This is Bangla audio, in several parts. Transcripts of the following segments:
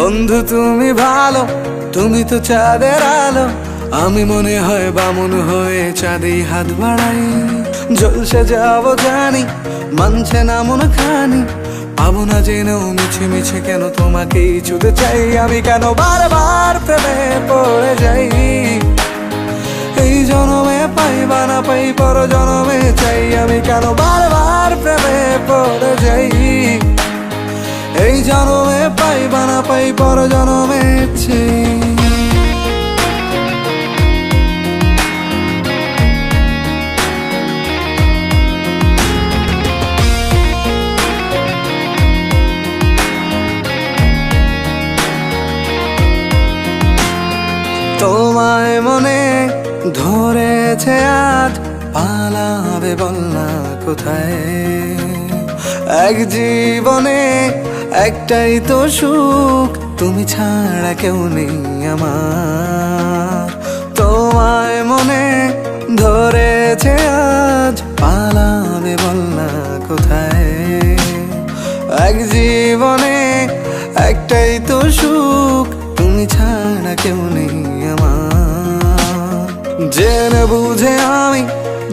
বন্ধু তুমি ভালো, তুমি তো চাঁদের আলো। আমি মনে হয় বামুন হয়ে চাঁদে হাত বাড়াই। জলসে যাবো জানি, মানছে না মন খানি। পাবো না জেনেও মিছে মিছে কেন তোমাকেই ছুতে চাই। আমি কেন বারবার প্রেমে পড়ে যাই। এই জনমে পাই বা না পাই, পর জনমে চাই। আমি কেন বারবার প্রেমে পড়ে যাই। এই জনমে পাই বা না পাই, পর জনমে চাই। তোমায় মনে ধরেছে আজ, পালাবে বল না কোথায়। এক জীবনে একটাই তো সুখ, তুমি ছাড়া কেউ নেই আমার। তোমায় মনে ধরেছে আজ, পালাবে বল না কোথায়। এক জীবনে একটাই তো সুখ, তুমি ছাড়া কেউ নেই আমার। জেনে বুঝে আমি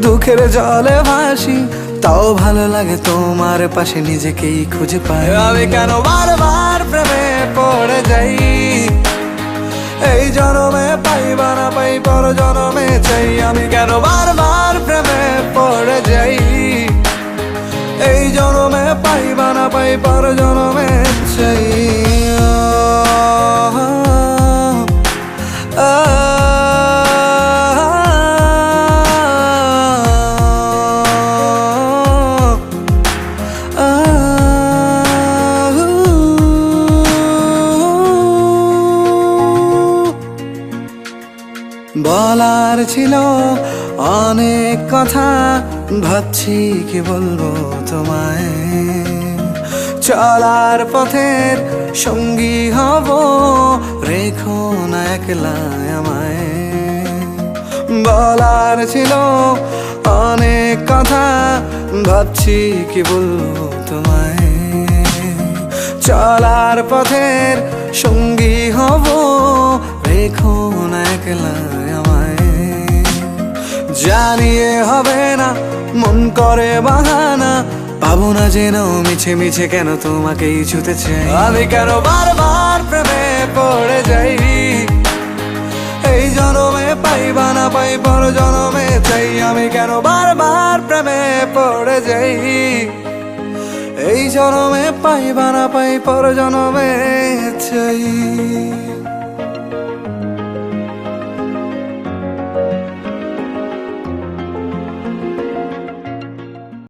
দুঃখের জলে ভাসি, তাও ভালো লাগে তোমার পাশে নিজেকেই খুঁজে পাই। আমি কেন বারবার প্রেমে পড়ে যাই। এই জনমে পাই বা না পাই, পর জনমে চাই। আমি কেন বারবার প্রেমে পড়ে যাই। এই জনমে পাই বা না পাই, পর জনমে চাই। বলার ছিল অনেক কথা, ভাবছি কি বলবো তোমায়। চলার পথের সঙ্গী হব, রেখো না একলা আমায়। বলার ছিল অনেক কথা, ভাবছি কি বলবো তোমায়। চলার পথের সঙ্গী হব, রেখো না একলা আমায়। জানিয়ে হবে না, মন করে বাহানা। পাবো না জেনেও মিছে মিছে কেন তোমাকেই ছুতে চাই। আমি কেন বারবার প্রেমে পড়ে যাই। এই জনমে পাই বা না পাই, পর জনমে চাই। আমি কেন বারবার প্রেমে পড়ে যাই। এই জনমে পাই বা না পাই, পর জনমে চাই।